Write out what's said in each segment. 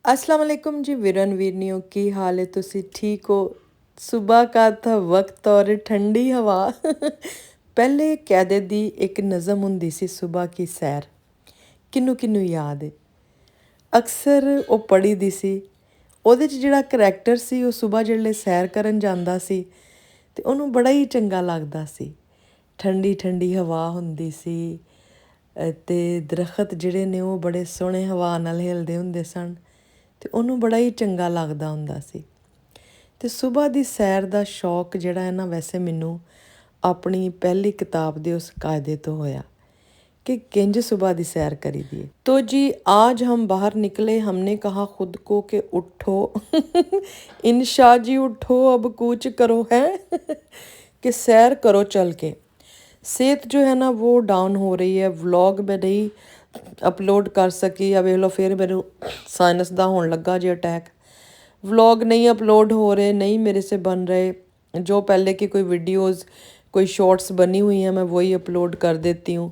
अस्सलाम वालेकुम जी वीरन वीरनियों की हाल है तुसी ठीक हो। सुबह का था वक्त और ठंडी हवा पहले कैदे दी एक नज़म हुंदी सी सुबह की सैर किन्नू किन्नू याद है। अक्सर वो पढ़ी दी सी ਉਹਦੇ 'ਚ ਜਿਹੜਾ ਕਰੈਕਟਰ ਸੀ ਉਹ ਸੁਬਹ ਜਿਹੜੇ ਸੈਰ ਕਰਨ ਜਾਂਦਾ ਸੀ ਤੇ ਉਹਨੂੰ ਬੜਾ ਹੀ ਚੰਗਾ ਲੱਗਦਾ ਸੀ। ਠੰਡੀ ਠੰਡੀ ਹਵਾ ਹੁੰਦੀ ਸੀ ਤੇ ਦਰਖਤ ਜਿਹੜੇ ਨੇ ਉਹ ਬੜੇ ਸੋਹਣੇ ਹਵਾ ਨਾਲ ਹਿਲਦੇ ਹੁੰਦੇ ਸਨ ਤੇ ਉਹਨੂੰ ਬੜਾ ਹੀ ਚੰਗਾ ਲੱਗਦਾ ਹੁੰਦਾ ਸੀ। ਤੇ ਸੁਬਹ ਦੀ ਸੈਰ ਦਾ ਸ਼ੌਕ ਜਿਹੜਾ ਹੈ ਨਾ ਵੈਸੇ ਮੈਨੂੰ ਆਪਣੀ ਪਹਿਲੀ ਕਿਤਾਬ ਦੇ ਉਸ ਕਾਇਦੇ ਤੋਂ ਹੋਇਆ कि किंज सुबह दी सैर करी दी। तो जी आज हम बाहर निकले, हमने कहा खुद को कि उठो इंशा जी उठो अब कूच करो है कि सैर करो चल के। सेहत जो है ना वो डाउन हो रही है, व्लॉग मैं नहीं अपलोड कर सकी। या वेख लो फिर मेरे साइनस दा होने लगा जी अटैक। व्लॉग नहीं अपलोड हो रहे, नहीं मेरे से बन रहे। जो पहले की कोई वीडियोज़ कोई शॉर्ट्स बनी हुई हैं मैं वही अपलोड कर देती हूँ।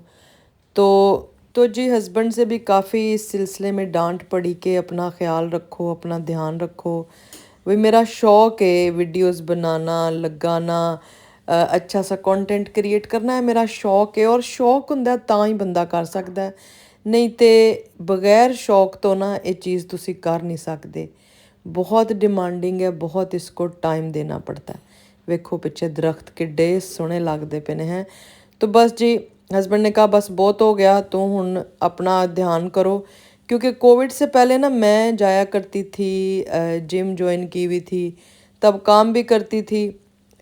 तो जी हस्बैंड से भी काफ़ी इस सिलसिले में डांट पड़ी कि अपना ख्याल रखो, अपना ध्यान रखो। भाई मेरा शौक़ है वीडियोस बनाना, लगाना, अच्छा सा कंटेंट क्रिएट करना है मेरा शौक़ है। और शौक़ हुंदा तां ही बंदा कर सकता है, नहीं तो बगैर शौक़ तो ना ये चीज़ तुसी कर नहीं सकते। बहुत डिमांडिंग है, बहुत इसको टाइम देना पड़ता है। वेखो पिछे दरख्त किड्डे सोहने लगते पे हैं। तो बस जी हस्बैंड ने कहा बस बहुत हो गया, तो हुन अपना ध्यान करो। क्योंकि कोविड से पहले ना मैं जाया करती थी, जिम ज्वाइन की हुई थी, तब काम भी करती थी।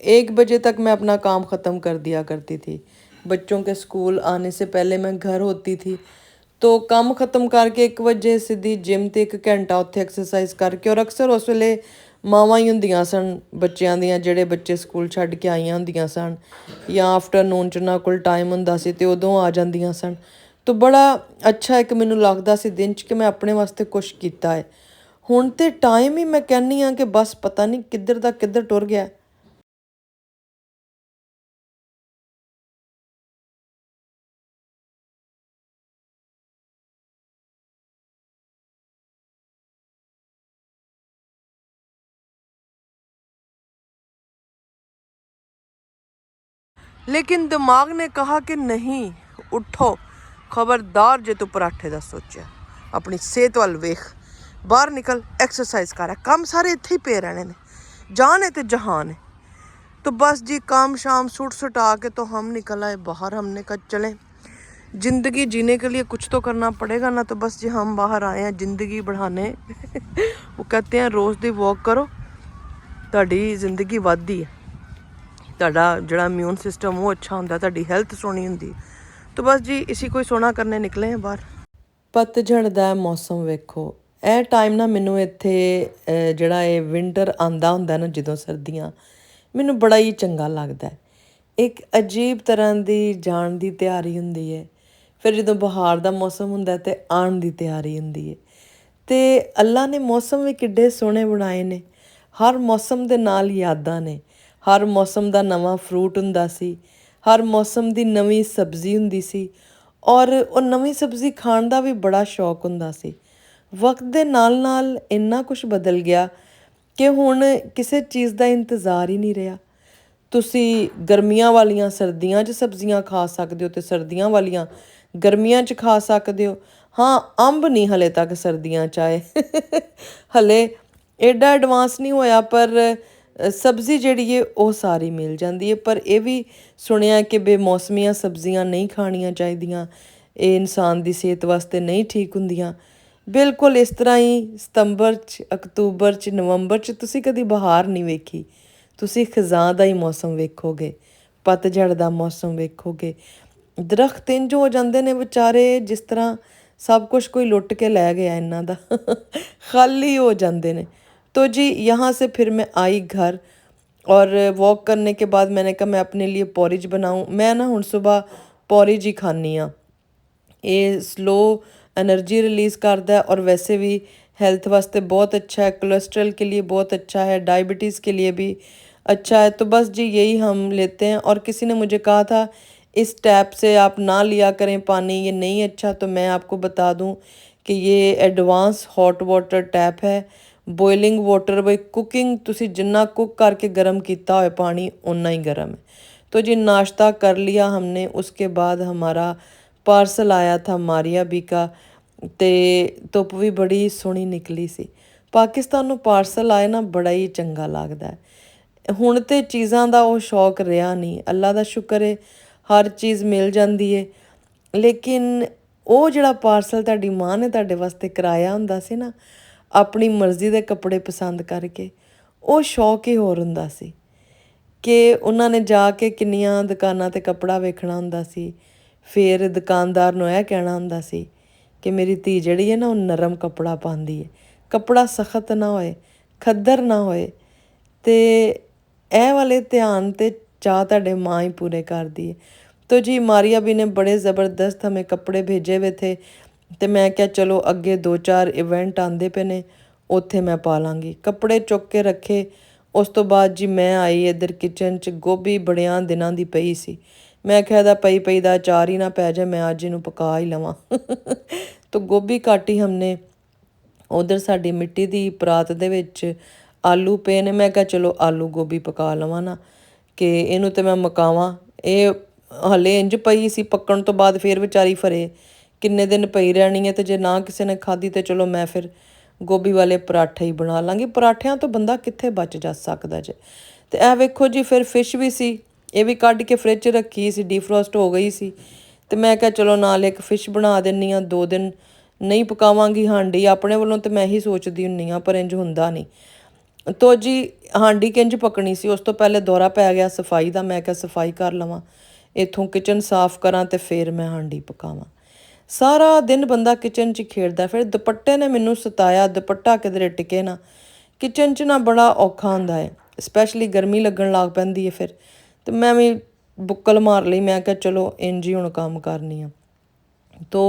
1 बजे तक मैं अपना काम ख़त्म कर दिया करती थी। बच्चों के स्कूल आने से पहले मैं घर होती थी, तो काम ख़त्म करके 1 बजे सीधी जिम ते 1 घंटा उत्थे एक्सरसाइज करके। और अक्सर उस वेले मावां ही हुंदियां सन बच्चों दियां, जेह्ड़े बच्चे स्कूल छड्ड के आईयां हुंदियां सन या आफ्टरनून च उन्हां कोल टाइम हुंदा सी ते उदों आ जांदियां सन। तो बड़ा अच्छा एक मैनूं लगदा सी दिन च कि मैं अपने वास्ते कुछ कीता है। हुण ते टाइम ही मैं कहनी हाँ कि बस पता नहीं किद्धर दा किद्धर टुर गया। लेकिन दिमाग ने कहा कि नहीं उठो, खबरदार जे तू पराठे दा सोचा, अपनी सेहत वाल वेख, बाहर निकल, एक्सरसाइज कर। काम सारे इत्थे ही पे रहने ने, जान है तो जहान है। तो बस जी काम शाम सूट सुटा के तो हम निकल आए बाहर। हमने कहा चलें, ज़िंदगी जीने के लिए कुछ तो करना पड़ेगा ना। तो बस जी हम बाहर आए हैं ज़िंदगी बढ़ाने वो कहते हैं रोज़ दी वॉक करो, ਤੁਹਾਡੀ ज़िंदगी ਵੱਧਦੀ है, ਤੁਹਾਡਾ ਜਿਹੜਾ ਇਮਿਊਨ सिस्टम वो अच्छा ਹੁੰਦਾ, ਤੁਹਾਡੀ ਹੈਲਥ ਸੋਹਣੀ ਹੁੰਦੀ। तो बस जी इसी कोई सोना करने निकले हैं बाहर। ਪਤਝੜ ਦਾ ਮੌਸਮ ਵੇਖੋ, ਇਹ ਟਾਈਮ ਨਾ ਮੈਨੂੰ ਇੱਥੇ ਜਿਹੜਾ ਇਹ ਵਿੰਟਰ ਆਂਦਾ ਹੁੰਦਾ ਨਾ, ਜਦੋਂ ਸਰਦੀਆਂ, ਮੈਨੂੰ ਬੜਾ ਹੀ ਚੰਗਾ ਲੱਗਦਾ। ਇੱਕ ਅਜੀਬ ਤਰ੍ਹਾਂ ਦੀ ਜਾਣ ਦੀ ਤਿਆਰੀ ਹੁੰਦੀ ਹੈ। ਫਿਰ ਜਦੋਂ ਬਹਾਰ ਦਾ ਮੌਸਮ ਹੁੰਦਾ ਤੇ ਆਉਣ ਦੀ ਤਿਆਰੀ ਹੁੰਦੀ ਹੈ। ਤੇ ਅੱਲਾ ਨੇ ਮੌਸਮ ਵੀ ਕਿੱਡੇ ਸੋਹਣੇ ਬਣਾਏ ਨੇ। ਹਰ ਮੌਸਮ ਦੇ ਨਾਲ ਯਾਦਾਂ ਨੇ। ਹਰ ਮੌਸਮ ਦਾ ਨਵਾਂ ਫਰੂਟ ਹੁੰਦਾ ਸੀ, ਹਰ ਮੌਸਮ ਦੀ ਨਵੀਂ ਸਬਜ਼ੀ ਹੁੰਦੀ ਸੀ। ਔਰ ਉਹ ਨਵੀਂ ਸਬਜ਼ੀ ਖਾਣ ਦਾ ਵੀ ਬੜਾ ਸ਼ੌਕ ਹੁੰਦਾ ਸੀ। ਵਕਤ ਦੇ ਨਾਲ ਨਾਲ ਇੰਨਾ ਕੁਛ ਬਦਲ ਗਿਆ ਕਿ ਹੁਣ ਕਿਸੇ ਚੀਜ਼ ਦਾ ਇੰਤਜ਼ਾਰ ਹੀ ਨਹੀਂ ਰਿਹਾ। ਤੁਸੀਂ ਗਰਮੀਆਂ ਵਾਲੀਆਂ ਸਰਦੀਆਂ 'ਚ ਸਬਜ਼ੀਆਂ ਖਾ ਸਕਦੇ ਹੋ ਤੇ ਸਰਦੀਆਂ ਵਾਲੀਆਂ ਗਰਮੀਆਂ 'ਚ ਖਾ ਸਕਦੇ ਹੋ। ਹਾਂ, ਅੰਬ ਨਹੀਂ ਹਲੇ ਤੱਕ ਸਰਦੀਆਂ 'ਚ ਆਏ ਹਲੇ ਐਡਾ ਐਡਵਾਂਸ ਨਹੀਂ ਹੋਇਆ, ਪਰ ਸਬਜ਼ੀ ਜਿਹੜੀ ਹੈ ਉਹ ਸਾਰੀ ਮਿਲ ਜਾਂਦੀ ਹੈ। ਪਰ ਇਹ ਵੀ ਸੁਣਿਆ ਕਿ ਬੇਮੌਸਮੀਆਂ ਸਬਜ਼ੀਆਂ ਨਹੀਂ ਖਾਣੀਆਂ ਚਾਹੀਦੀਆਂ, ਇਹ ਇਨਸਾਨ ਦੀ ਸਿਹਤ ਵਾਸਤੇ ਨਹੀਂ ਠੀਕ ਹੁੰਦੀਆਂ। ਬਿਲਕੁਲ ਇਸ ਤਰ੍ਹਾਂ ਹੀ ਸਤੰਬਰ 'ਚ, ਅਕਤੂਬਰ 'ਚ, ਨਵੰਬਰ 'ਚ ਤੁਸੀਂ ਕਦੀ ਬਹਾਰ ਨਹੀਂ ਵੇਖੀ, ਤੁਸੀਂ ਖਿਜ਼ਾਂ ਦਾ ਹੀ ਮੌਸਮ ਵੇਖੋਗੇ, ਪਤਝੜ ਦਾ ਮੌਸਮ ਵੇਖੋਗੇ। ਦਰਖਤ ਇੰਝ ਹੋ ਜਾਂਦੇ ਨੇ ਵਿਚਾਰੇ ਜਿਸ ਤਰ੍ਹਾਂ सब कुछ कोई लुट के लै गया इन्हां दा खाली हो जाते हैं। तो जी यहाँ से फिर मैं आई घर और वॉक करने के बाद मैंने कहा मैं अपने लिए पॉरिज बनाऊँ। मैं ना हुण सुबह पॉरिज ही खानी हाँ, ये स्लो एनर्जी रिलीज़ करता है और वैसे भी हेल्थ वास्ते बहुत अच्छा है, कोलेस्ट्रॉल के लिए बहुत अच्छा है, डायबिटीज़ के लिए भी अच्छा है। तो बस जी यही हम लेते हैं। और किसी ने मुझे कहा था इस टैप से आप ना लिया करें पानी, ये नहीं अच्छा। तो मैं आपको बता दूं ਕਿ ਇਹ ਐਡਵਾਂਸ ਹੌਟ ਵਾਟਰ ਟੈਪ ਹੈ। ਬੋਇਲਿੰਗ ਵਾटर ਬਈ ਕੁਕਿੰਗ ਤੁਸੀਂ जितना कुक करके गर्म किया हो पानी उतना ही गर्म है। तो जी नाश्ता कर लिया हमने। उसके बाद हमारा पार्सल आया था मारिया बी का। तो धुप भी बड़ी सोहनी निकली सी। पाकिस्तानों पार्सल आए ना बड़ा ही चंगा लगता है। हुण तो चीज़ों का वो शौक रहा नहीं, अल्लाह का शुक्र है हर चीज़ मिल जाती है। लेकिन वो जिहड़ा पार्सल तुहाडी माँ ने तुहाडे वास्ते कराया हुंदा सी ना अपनी मर्ज़ी के कपड़े पसंद करके, वो शौक ही होर हुंदा सी कि उन्होंने जाके किन्नियां दुकानां ते कपड़ा वेखना हुंदा सी। फिर दुकानदार नूं यह कहना हुंदा सी कि मेरी धी जिहड़ी है ना वो नरम कपड़ा पांदी है, कपड़ा सख्त ना होए, खद्दर ना होए। ते ਇਹ वाले ध्यान ते चाह तुहाडे माँ ही पूरे करदी है। तो जी मारिया भी ने बड़े ज़बरदस्त हमें कपड़े भेजे हुए थे। तो मैं क्या चलो अगे 2-4 इवेंट आते पे ने उत्थे मैं पा लाँगी। कपड़े चुक के रखे। उस तो बाद जी मैं आई इधर किचन च। गोभी बड़ियां दिनां दी पई सी। मैं आख्या दा पई दा अचार ही ना पै जाए, मैं अज इहनूं पका ही लवां। तो गोभी काटी हमने। उधर साडी मिट्टी दी परात दे विच आलू पे ने। मैं कहा चलो आलू गोभी पका लवां ना कि इहनूं ते मैं मकावां। ये हले इंज पई सी, पक्कण तो बाद फिर विचारी फरे किन्ने दिन पई रहनी है। तो जे ना किसी ने खाधी तो चलो मैं फिर गोभी वाले पराठे ही बना लाँगी। पराठियां तो बंदा कित्थे बच जा सकदा जे। ते ऐ वेखो जी फिर फिश भी सी, ये भी कढ के फ्रिज च रखी सी, डीफ्रोस्ट हो गई सी। ते मैं कहा चलो नाल एक फिश बना दिंदी आं। 2 दिन नहीं पकावांगी हांडी। अपने वालों तो मैं ही सोचदी हुंदी आं पर इंज हुंदा नहीं। तो जी हांडी किंज पकनी सी, उस तो पहले दौरा पै गया सफाई का। मैं क्या सफाई कर लवां, इत्थों किचन साफ करां ते फिर मैं हांडी पकावां। सारा दिन बंदा किचन च खेड़दा। फिर दुपट्टे ने मैनू सताया, दुपट्टा किधरे टिके ना। किचन च ना बड़ा औखा हुंदा है, स्पैशली गर्मी लगन लग पैंदी है फिर। तो मैं भी बुक्कल मार लई। मैं क्या चलो इंज ही हुण काम करनी आ। तो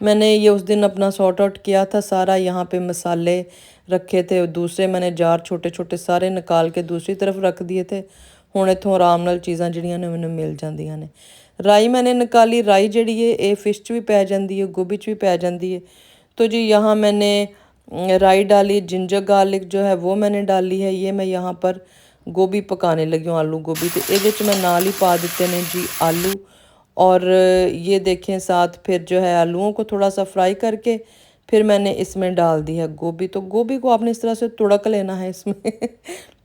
मैंने ये उस दिन अपना सॉर्ट आउट किया था सारा। यहाँ पे मसाले रखे थे, दूसरे मैंने जार छोटे छोटे सारे निकाल के दूसरी तरफ रख दिए थे। हुण इत्थों आराम नाल चीज़ां जिहड़ियां ने मैनूं मिल जांदियां ने। राई मैंने निकाली। राई जिहड़ी है ये फिश च भी पै जांदी है, गोभी च भी पै जांदी है। तो जी यहाँ मैंने राई डाली। जिंजर गार्लिक जो है वो मैंने डाली है। ये मैं यहाँ पर गोभी पकाने लगी हूँ, आलू गोभी। तो ये मैं नाल ही पा दिते ने जी आलू। और ये देखें साथ फिर जो है आलूओं को थोड़ा सा फ्राई करके फिर मैंने इसमें डाल दी है गोभी। तो गोभी को आपने इस तरह से तुड़क लेना है इसमें।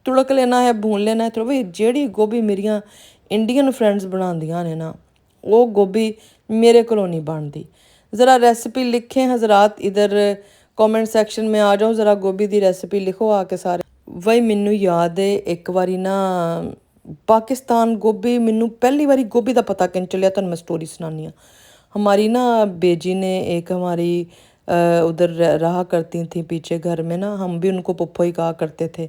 तुड़क लेना है, भून लेना है। तो भाई जेड़ी गोभी मेरियां इंडियन फ्रेंड्स बनांदियां ने ना वो गोभी मेरे को नहीं बनती। ज़रा रेसिपी लिखें हज़रात, इधर कमेंट सैक्शन में आ जाओ, ज़रा गोभी की रेसिपी लिखो आके सारे। वही मैनू याद है एक बारी ना पाकिस्तान गोभी, मैनू पहली बारी गोभी का पता किन चलिया तुहानूं मैं स्टोरी सुनानी हाँ। हमारी ना बेजी ने एक हमारी उधर रहा करती थी पीछे घर में ना, हम भी उनको पुप्पो ही कहा करते थे।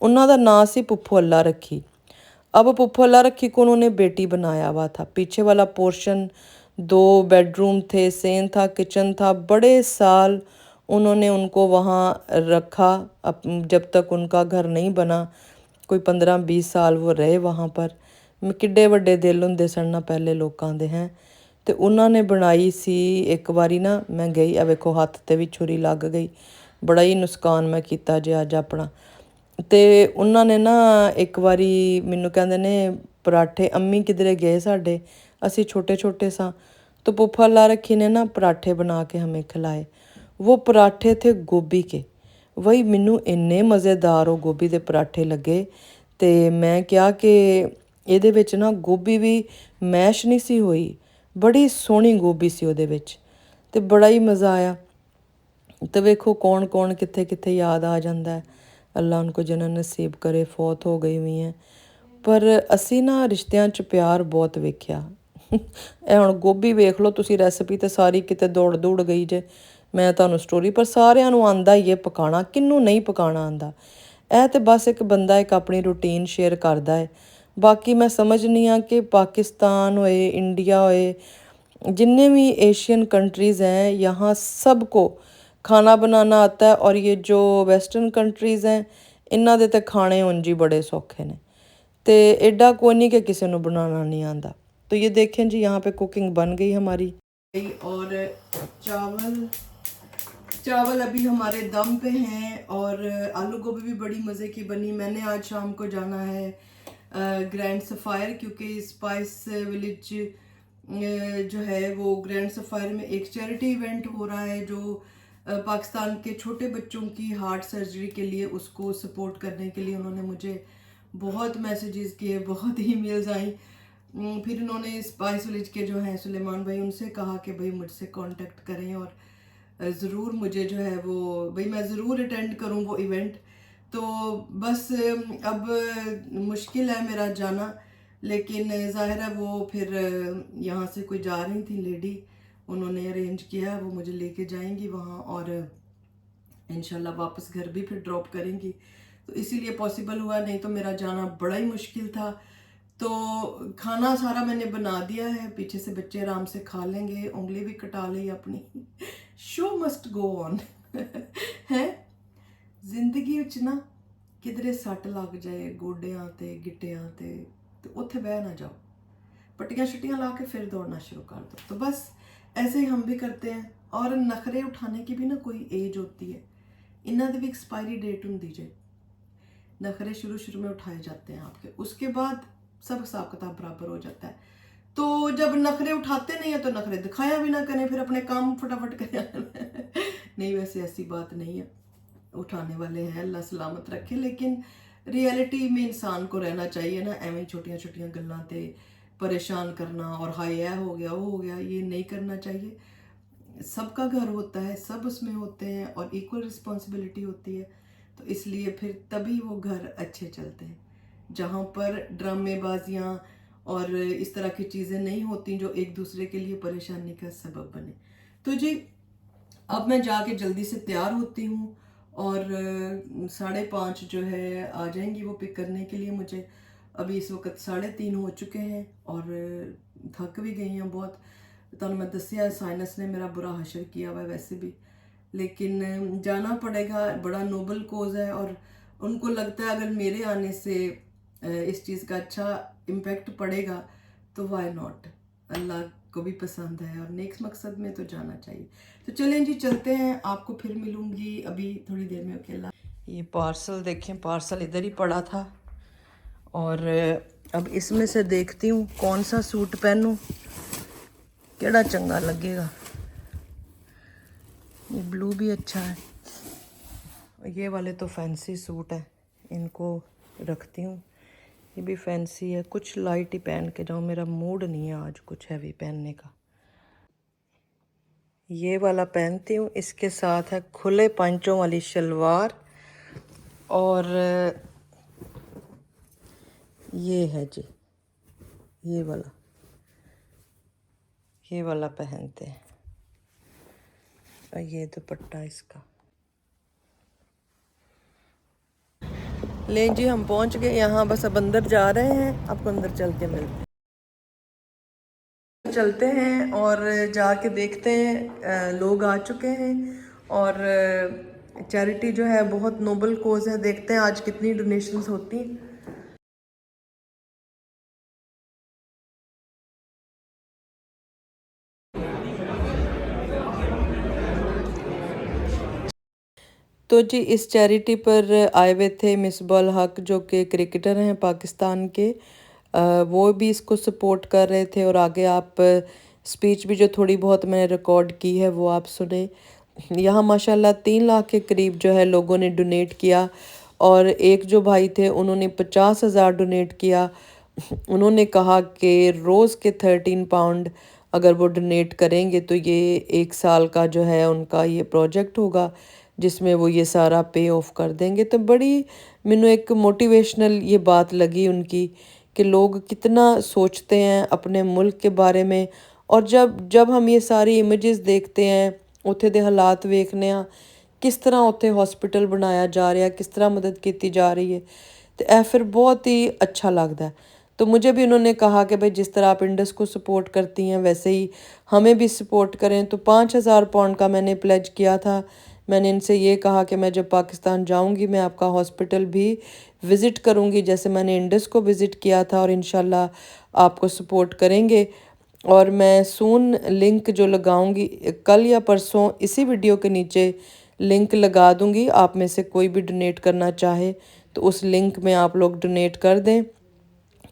उन्हों का नाम सी पुप्पो अल्लाह रखी। अब पुप्पो अल्लाह रखी को उन्होंने बेटी बनाया हुआ था। पीछे वाला पोर्शन 2 बेडरूम थे, सेन था, किचन था। बड़े साल उन्होंने उनको वहाँ रखा जब तक उनका घर नहीं बना। कोई 15-20 साल वो रहे वहाँ पर। किड्डे वड्डे दिल हुंदे सन ना पहले लोगों दे हैं। तो उन्होंने बनाई सी एक बारी ना, मैं गई आ वेखो हत्थ ते भी छुरी लग गई। बड़ा ही नुकसान मैं किया जे अज अपना। तो उन्होंने ना एक बारी मैनू कहंदे ने पराठे, अम्मी किधरे गए साडे, असी छोटे छोटे सा। तो पुप्पो अल्लाह रखी ने ना पराठे बना के हमें खिलाए। वो पराठे थे गोभी के। वही मैनू इन्ने मज़ेदार वो गोभी के पराठे लगे। तो मैं क्या कि ये विच ना गोभी भी मैश नहीं सी हुई, बड़ी सोहनी गोभी सी उहदे विच। ते बड़ा ही मज़ा आया। तो वेखो कौन कौन कित्थे कित्थे याद आ जाता है। अल्लाह उनको जन्नत नसीब करे, फौत हो गई हुई हैं। पर असी ना रिश्तियां च प्यार बहुत वेख्या। ਇਹ ਹੁਣ ਗੋਭੀ ਵੇਖ ਲਓ ਤੁਸੀਂ, ਰੈਸਪੀ ਤਾਂ ਸਾਰੀ ਕਿਤੇ ਦੌੜ ਦੌੜ ਗਈ ਜੇ। ਮੈਂ ਤੁਹਾਨੂੰ ਸਟੋਰੀ ਪਰ ਸਾਰਿਆਂ ਨੂੰ ਆਂਦਾ ਹੀ ਹੈ ਪਕਾਉਣਾ, ਕਿਹਨੂੰ ਨਹੀਂ ਪਕਾਉਣਾ ਆਂਦਾ। ਇਹ ਤਾਂ ਬਸ ਇੱਕ ਬੰਦਾ ਇੱਕ ਆਪਣੀ ਰੂਟੀਨ ਸ਼ੇਅਰ ਕਰਦਾ ਹੈ। ਬਾਕੀ ਮੈਂ ਸਮਝਨੀ ਹਾਂ कि पाकिस्तान होए, इंडिया होए, जितने भी एशियन कंट्रीज़ हैं यहाँ सबको खाना बनाना आता है। और ये जो वेस्टर्न कंट्रीज़ हैं इन्हां दे ते खाने उंज ही बड़े सौखे ने। तो एडा कोई नहीं कि किसी को बनाना नहीं आता। तो ये देखें जी यहाँ पे कुकिंग बन गई हमारी। और चावल चावल अभी हमारे दम पे हैं और आलू गोभी भी बड़ी मज़े की बनी। मैंने आज शाम को जाना है ग्रैंड सफ़ायर, क्योंकि स्पाइस विलेज जो है वो ग्रैंड सफ़ायर में एक चैरिटी इवेंट हो रहा है जो पाकिस्तान के छोटे बच्चों की हार्ट सर्जरी के लिए उसको सपोर्ट करने के लिए उन्होंने मुझे बहुत मैसेजेस किए, बहुत ईमेल्स आई। फिर उन्होंने स्पाइस विलेज के जो हैं सुलेमान भाई, उनसे कहा कि भाई मुझसे कांटेक्ट करें और ज़रूर मुझे जो है वो भाई मैं ज़रूर अटेंड करूं वो इवेंट। तो बस अब मुश्किल है मेरा जाना, लेकिन ज़ाहिर है वो फिर यहाँ से कोई जा रही थी लेडी, उन्होंने अरेंज किया, वो मुझे लेके जाएंगी वहाँ और इंशाल्लाह वापस घर भी फिर ड्रॉप करेंगी। तो इसीलिए पॉसिबल हुआ, नहीं तो मेरा जाना बड़ा ही मुश्किल था। तो खाना सारा मैंने बना दिया है, पीछे से बच्चे आराम से खा लेंगे, उंगली भी कटा ली अपनी। शो मस्ट गो ऑन है जिंदगी विच ना, किधरे सट लग जाए गोडियां ते गिट्टियां ते तो उत्थे बह ना जाओ, पट्टियां शट्टियां ला के फिर दौड़ना शुरू कर दो। तो बस ऐसे ही हम भी करते हैं। और नखरे उठाने की भी ना कोई एज होती है, इन्हों की भी एक्सपायरी डेट होंगी जे। नखरे शुरू शुरू में उठाए जाते हैं आपके, उसके बाद सब हिसाब किताब बराबर हो जाता है। तो जब नखरे उठाते नहीं है तो नखरे दिखाया भी ना करें, फिर अपने काम फटाफट करें। नहीं, वैसे ऐसी बात नहीं है, उठाने वाले हैं, अल्लाह सलामत रखे, लेकिन रियलिटी में इंसान को रहना चाहिए ना। एवं छोटियां छोटियां गल्लां ते परेशान करना और हाय यह हो गया वो हो गया, ये नहीं करना चाहिए। सबका घर होता है, सब उसमें होते हैं और इक्वल रिस्पॉन्सिबिलिटी होती है। तो इसलिए फिर तभी वो घर अच्छे चलते हैं, जहाँ पर ड्रामेबाजियाँ और इस तरह की चीज़ें नहीं होती जो एक दूसरे के लिए परेशानी का सबब बने। तो जी अब मैं जाके जल्दी से तैयार होती हूँ और 5:30 जो है आ जाएंगी वो पिक करने के लिए मुझे। अभी इस वक्त 3:30 हो चुके हैं और थक भी गई हैं बहुत। तो मैं दसिया साइनस ने मेरा बुरा हशर किया हुआ है वैसे भी, लेकिन जाना पड़ेगा, बड़ा नोबल कोज है और उनको लगता है अगर मेरे आने से इस चीज़ का अच्छा इम्पेक्ट पड़ेगा तो वाई नॉट, अल्लाह को भी पसंद है और नेक्स्ट मकसद में तो जाना चाहिए। तो चलें जी चलते हैं, आपको फिर मिलूंगी अभी थोड़ी देर में अकेला। ये पार्सल देखें, पार्सल इधर ही पड़ा था और अब इसमें से देखती हूँ कौन सा सूट पहनूं, केड़ा चंगा लगेगा। ये ब्लू भी अच्छा है, ये वाले तो फैंसी सूट है, इनको रखती हूँ। ये भी फैंसी है, कुछ लाइट ही पहन के जाऊँ, मेरा मूड नहीं है आज कुछ हैवी पहनने का। ये वाला पहनती हूँ, इसके साथ है खुले पंचों वाली शलवार और ये है जी ये वाला पहनते हैं और ये दुपट्टा इसका। ले जी हम पहुंच गए यहाँ, बस अब अंदर जा रहे हैं, आपको अंदर चल के मिलते हैं। चलते हैं और जाके देखते हैं, लोग आ चुके हैं और चैरिटी जो है बहुत नोबल कोज है, देखते हैं आज कितनी डोनेशंस होती हैं। तो जी इस चैरिटी पर आए हुए थे मिसबाह हक जो कि क्रिकेटर हैं पाकिस्तान के, वो भी इसको सपोर्ट कर रहे थे और आगे आप स्पीच भी जो थोड़ी बहुत मैंने रिकॉर्ड की है वो आप सुने। यहाँ माशाल्लाह 3 लाख के करीब जो है लोगों ने डोनेट किया और एक जो भाई थे उन्होंने 50,000 डोनेट किया। उन्होंने कहा कि रोज़ के 13 पाउंड अगर वो डोनेट करेंगे तो ये 1 साल का जो है उनका ये प्रोजेक्ट होगा जिसमें वो ये सारा पे ऑफ कर देंगे। तो बड़ी मैनू एक मोटिवेशनल ये बात लगी उनकी कि लोग कितना सोचते हैं अपने मुल्क के बारे में। और जब जब हम ये सारी इमेजेस देखते हैं, उत्थे दे हालात वेखने आ, किस तरह उत्थे हॉस्पिटल बनाया जा रहा, किस तरह मदद की जा रही है, तो यह फिर बहुत ही अच्छा लगता है। तो मुझे भी उन्होंने कहा कि भाई जिस तरह आप इंडस को सपोर्ट करती हैं वैसे ही हमें भी सपोर्ट करें। तो 5,000 पाउंड का मैंने प्लेज किया था। मैंने इनसे ये कहा कि मैं जब पाकिस्तान जाऊंगी मैं आपका हॉस्पिटल भी विज़िट करूंगी जैसे मैंने इंडस को विज़िट किया था और इंशाल्लाह आपको सपोर्ट करेंगे। और मैं सून लिंक जो लगाऊंगी कल या परसों इसी वीडियो के नीचे लिंक लगा दूंगी। आप में से कोई भी डोनेट करना चाहे तो उस लिंक में आप लोग डोनेट कर दें।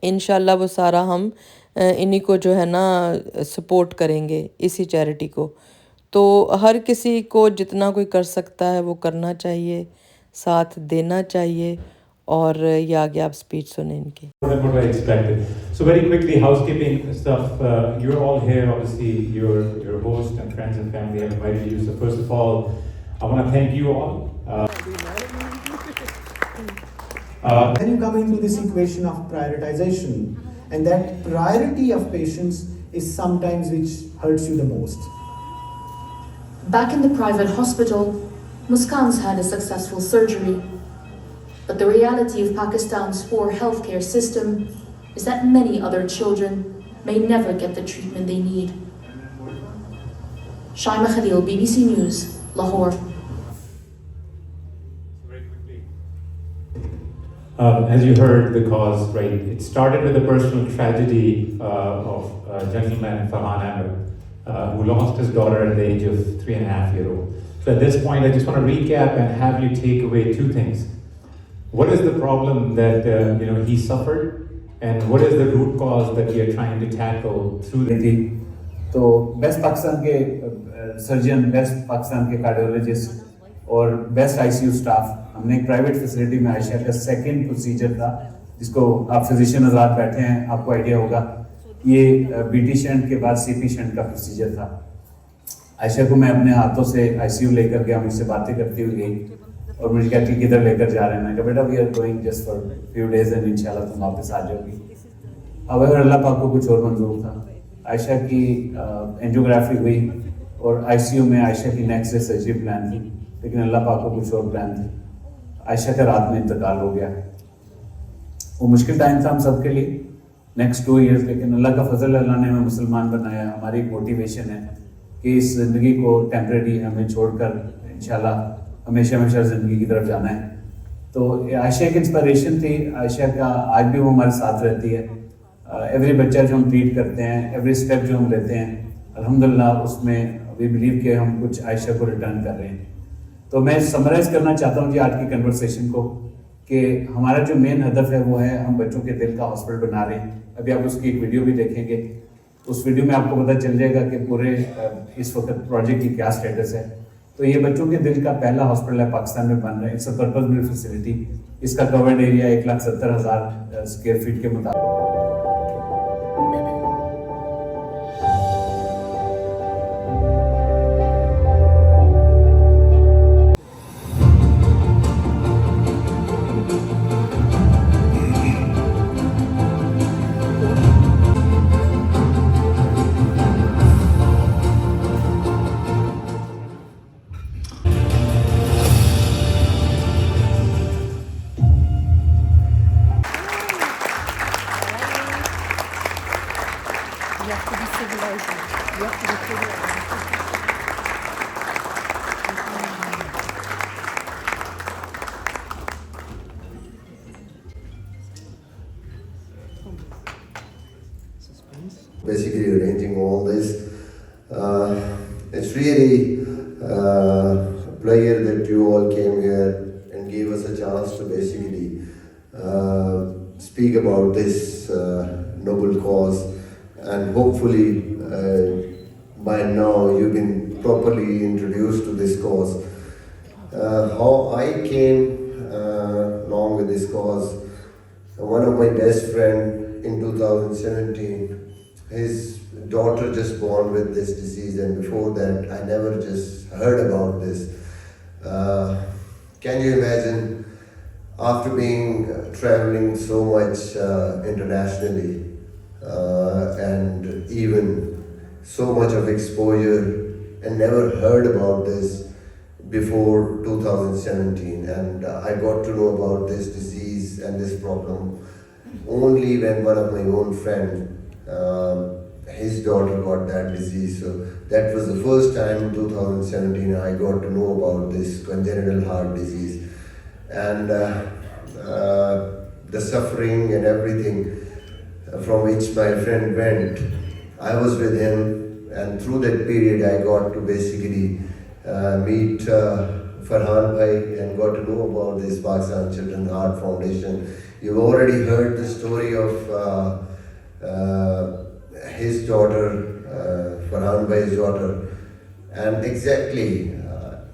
इंशाल्लाह वो सारा हम इन्हीं को जो है ना सपोर्ट करेंगे, इसी चैरिटी को। तो हर किसी को जितना कोई कर सकता है वो करना चाहिए, साथ देना चाहिए। और ये आगे आप स्पीच सुने इनकी। What I expected. So very quickly, housekeeping stuff. You're all here, obviously. Your host and friends and family have invited you. So first of all, I want to thank you all. Then you come into this equation of prioritization, and that priority of patients is sometimes which hurts you the most. Back in the private hospital, Muskan's had a successful surgery. But the reality of Pakistan's poor healthcare system is that many other children may never get the treatment they need. Shaima Khalil, BBC News, Lahore. As you heard, the cause, right? It started with a personal tragedy of a gentleman, Farhan Ahmed, who lost his daughter at the age of 3.5-year-old. So at this point, I just want to recap and have you take away two things. What is the problem that he suffered, and what is the root cause that we are trying to tackle through the तो best Pakistan के surgeon, best Pakistan के cardiologist और best ICU staff, हमने एक private facility में आयशा का second procedure था, जिसको आप फिजिशियन आजाद बैठे हैं, आपको आइडिया होगा, ये बीटी शंट के बाद सीपी शंट का प्रोसीजर था। आयशा को मैं अपने हाथों से आईसीयू लेकर गया, मुझसे बातें करती हुई गई और मुझे कहती है किधर लेकर जा रहे हैं। मैं कहा बेटा we are going just for few days and इंशाल्लाह तुम वापस आ जाओगी। अब अगर अल्लाह पाक को कुछ और मंजूर था। आयशा की एंजियोग्राफी हुई और आईसीयू में आयशा की नेक्स्ट डे सर्जरी प्लान थी, लेकिन अल्लाह पाक को कुछ और प्लान थी। आयशा का रात में इंतकाल हो गया। वो मुश्किल टाइम था हम सब के लिए, नेक्स्ट 2 ईयर्स, लेकिन अल्लाह का फजल, अल्लाह ने हमें मुसलमान बनाया। हमारी एक मोटिवेशन है कि इस ज़िंदगी को टेम्परेरी हमें छोड़कर इंशाल्लाह हमेशा हमेशा ज़िंदगी की तरफ जाना है। तो आयशा एक इंस्पिरेशन थी। आयशा का आज भी वो हमारे साथ रहती है। एवरी बच्चा जो हम ट्रीट करते हैं, एवरी स्टेप जो हम लेते हैं, अल्हम्दुलिल्लाह उसमें वी बिलीव कि हम कुछ आयशा को रिटर्न कर रहे हैं। तो मैं समराइज़ करना चाहता हूँ जी आज की कन्वर्सेशन को, कि हमारा जो मेन हदफ है वो है हम बच्चों के दिल का हॉस्पिटल बना रहे हैं। अभी आप उसकी एक वीडियो भी देखेंगे, उस वीडियो में आपको पता चल जाएगा कि पूरे इस वक्त प्रोजेक्ट की क्या स्टेटस है। तो ये बच्चों के दिल का पहला हॉस्पिटल है पाकिस्तान में बन रहा है। It's a purpose built facility. इसका कवर्ड एरिया 1,70,000 स्क्वायर फीट के मुताबिक। Basically arranging all this. It's really a pleasure that you all came here and gave us a chance to basically speak about this noble cause, and hopefully by now you've been properly introduced to this cause. How I came along with this cause, one of my best friend in 2017, his daughter just born with this disease, and before that I never just heard about this. Can you imagine, after being traveling so much internationally and even so much of exposure, and never heard about this before 2017, and I got to know about this disease and this problem only when one of my own friend, his daughter got that disease. So that was the first time in 2017 I got to know about this congenital heart disease, and the suffering and everything from which my friend went I was with him, and through that period, I got to basically meet Farhan Bhai and got to know about this Pakistan Children's Heart Foundation. You've already heard the story of his daughter, Farhan Bhai's daughter, and exactly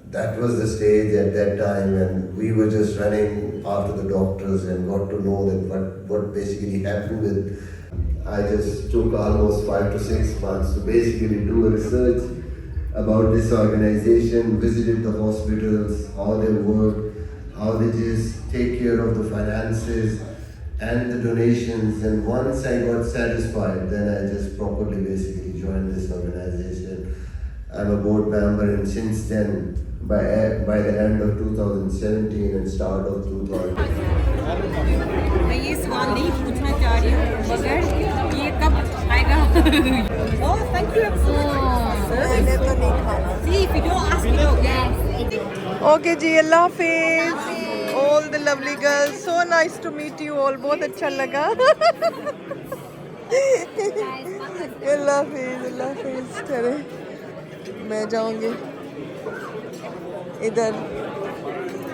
that was the stage at that time, and we were just running after the doctors and got to know that what basically happened with. I just took almost 5 to 6 months to basically do a research about this organization, visited the hospitals, how they work, how they just take care of the finances and the donations. And once I got satisfied, then I just properly basically joined this organization. I'm a board member, and since then, by the end of 2017 and start of 2000. मैं ये सवाल नहीं पूछना चाह रही हूँ मगर ये कब आएगा? Oh, thank you. मैंने तो नहीं खाना. See, if you don't ask me, don't. Okay जी, अल्लाह हाफिज. All the lovely girls, so nice to meet you all. बहुत अच्छा लगा. अल्लाह हाफिज, अल्लाह हाफिज. चले मैं जाऊंगी इधर.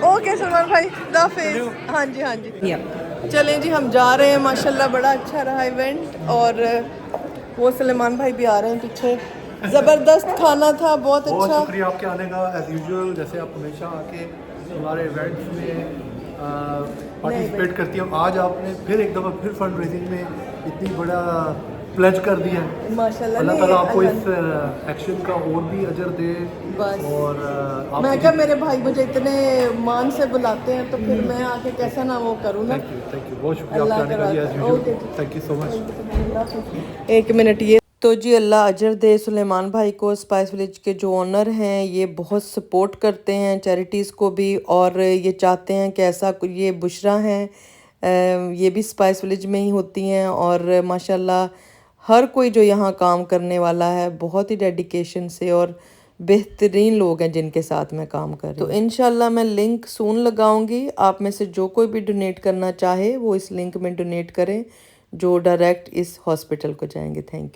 ओके सलमान भाई, अल्लाह हाफिज. हाँ जी, हाँ जी. चलें जी, हम जा रहे हैं. माशाल्लाह बड़ा अच्छा रहा इवेंट, और वो सलमान भाई भी आ रहे हैं पीछे. ज़बरदस्त खाना था, बहुत बहुत अच्छा. शुक्रिया आपके आने का. एज यूजुअल जैसे आप हमेशा आके हमारे इवेंट्स में पार्टिसिपेट करती हैं, आज आपने फिर एक दफ़ा फिर फंड रेजिंग में इतनी बड़ा प्लेज कर दिया है. माशाल्लाह. अल्लाह नहीं, ताला आपको इस अल्हम्दुलिल्लाह. एक्शन का और भी अजर दे. बस. और मैं क्या, मेरे भाई मुझे इतने मान से बुलाते हैं तो फिर मैं आके कैसा ना वो करूँ ना. Thank you. बहुत शुक्रिया अल्लाह आपके आने का भी. एज करा. ओके यूजुअल जी. Thank you so much. एक मिनट. ये तो जी अल्लाह अजर दे सुलेमान भाई को. स्पाइस विलेज के जो ओनर हैं ये बहुत सपोर्ट करते हैं चैरिटीज़ को भी, और ये चाहते हैं कि ऐसा ये बुशरा हैं, ये भी स्पाइस विलेज में ही होती हैं, और माशाल्लाह हर कोई जो यहाँ काम करने वाला है बहुत ही डेडिकेशन से, और बेहतरीन लोग हैं जिनके साथ मैं काम कर रही हूँ. तो इंशाल्लाह मैं लिंक सून लगाऊंगी. आप में से जो कोई भी डोनेट करना चाहे वो इस लिंक में डोनेट करें जो डायरेक्ट इस हॉस्पिटल को जाएंगे. Thank you.